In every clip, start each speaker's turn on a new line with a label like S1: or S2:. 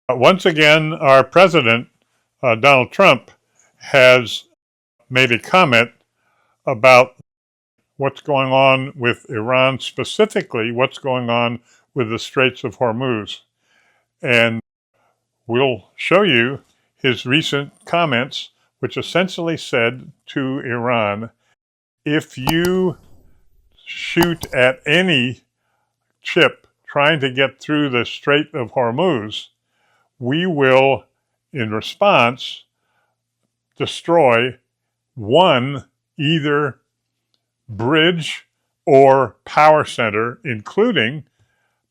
S1: Once again, our president, Donald Trump, has made a comment about what's going on with Iran, specifically what's going on with the Straits of Hormuz. And we'll show you his recent comments, which essentially said to Iran, if you shoot at any ship trying to get through the Strait of Hormuz, we will, in response, destroy one either bridge or power center, including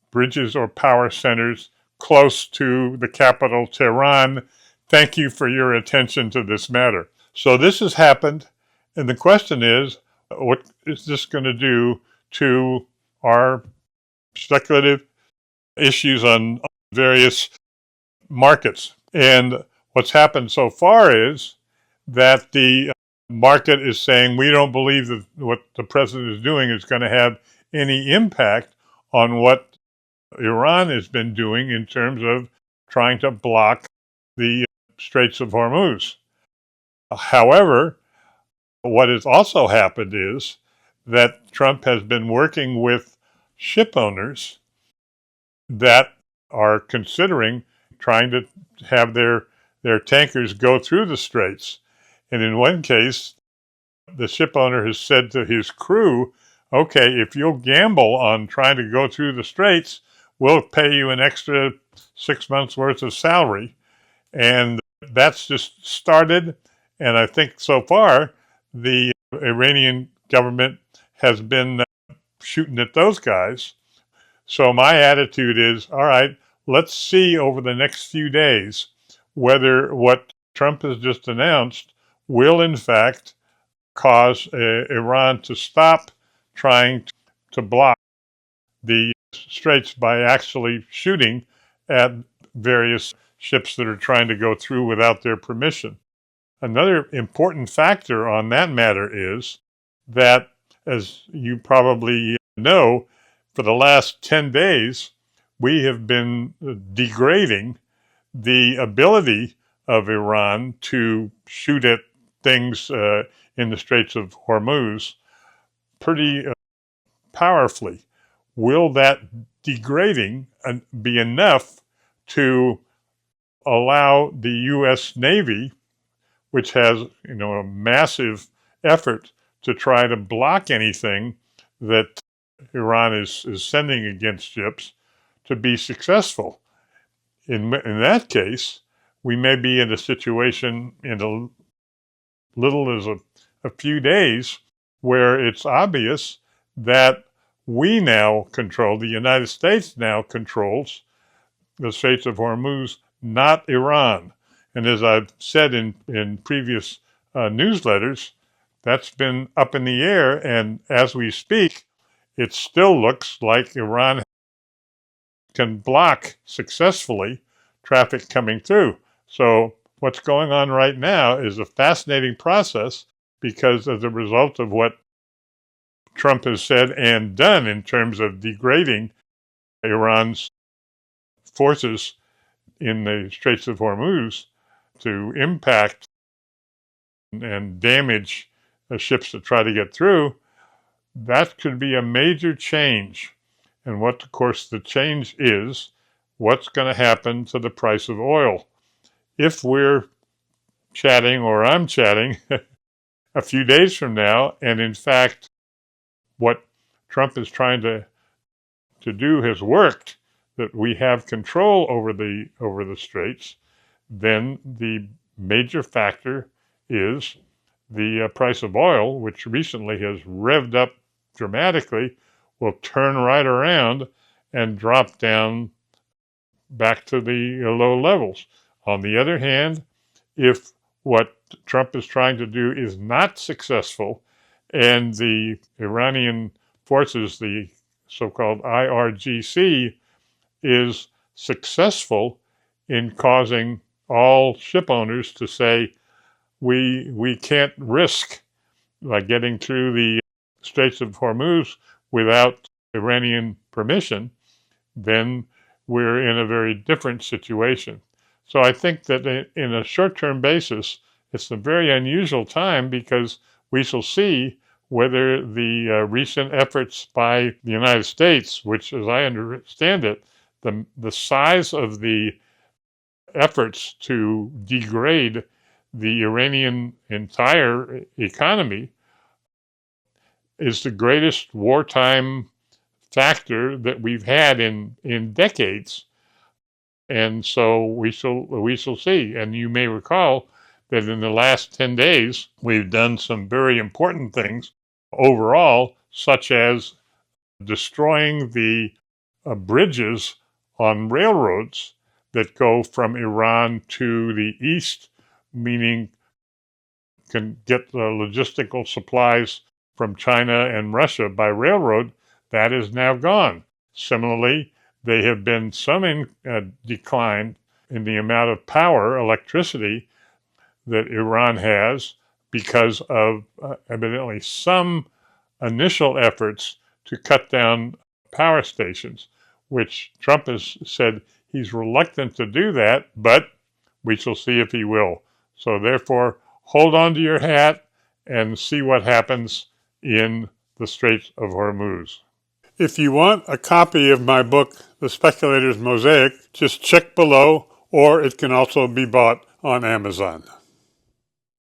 S1: bridges or power centers close to the capital, Tehran. Thank you for your attention to this matter. So this has happened, and the question is, what is this going to do to our speculative issues on various markets? And what's happened so far is that the market is saying we don't believe that what the president is doing is going to have any impact on what Iran has been doing in terms of trying to block the Straits of Hormuz. However, what has also happened is that Trump has been working with ship owners that are considering trying to have their tankers go through the straits. And in one case, the ship owner has said to his crew, okay, if you'll gamble on trying to go through the straits, we'll pay you an extra 6 months worth of salary. And that's just started. And I think so far, the Iranian government has been shooting at those guys. So my attitude is, all right, let's see over the next few days whether what Trump has just announced will in fact cause Iran to stop trying to block the straits by actually shooting at various ships that are trying to go through without their permission. Another important factor on that matter is that, as you probably know, for the last 10 days, we have been degrading the ability of Iran to shoot at things in the Straits of Hormuz pretty powerfully. Will that degrading be enough to allow the U.S. Navy, which has a massive effort to try to block anything that Iran is sending against ships, to be successful? In that case, we may be in a situation in a little as a few days where it's obvious that we now control, the United States now controls the Straits of Hormuz, not Iran. And as I've said in previous newsletters, that's been up in the air. And as we speak, it still looks like Iran can block successfully traffic coming through. So what's going on right now is a fascinating process, because as a result of what Trump has said and done in terms of degrading Iran's forces in the Straits of Hormuz to impact and damage the ships that try to get through, that could be a major change. And what, of course, the change is, what's going to happen to the price of oil? If we're chatting, or I'm chatting, a few days from now, and in fact, what Trump is trying to do has worked, that we have control over the straits, then the major factor is the price of oil, which recently has revved up dramatically, will turn right around and drop down back to the low levels. On the other hand, if what Trump is trying to do is not successful, and the Iranian forces, the so-called IRGC, is successful in causing all ship owners to say, we can't risk getting through the Straits of Hormuz without Iranian permission, then we're in a very different situation. So I think that in a short-term basis, it's a very unusual time because we shall see whether the recent efforts by the United States, which, as I understand it, the size of the efforts to degrade the Iranian entire economy is the greatest wartime factor that we've had in decades. And so we shall see. And you may recall that in the last 10 days, we've done some very important things overall, such as destroying the bridges on railroads that go from Iran to the east, meaning can get the logistical supplies from China and Russia by railroad. That is now gone. Similarly, there have been some decline in the amount of power, electricity, that Iran has because of evidently some initial efforts to cut down power stations, which Trump has said he's reluctant to do that, but we shall see if he will. So therefore, hold on to your hat and see what happens in the Strait of Hormuz. If you want a copy of my book, The Speculator's Mosaic, just check below, or it can also be bought on Amazon.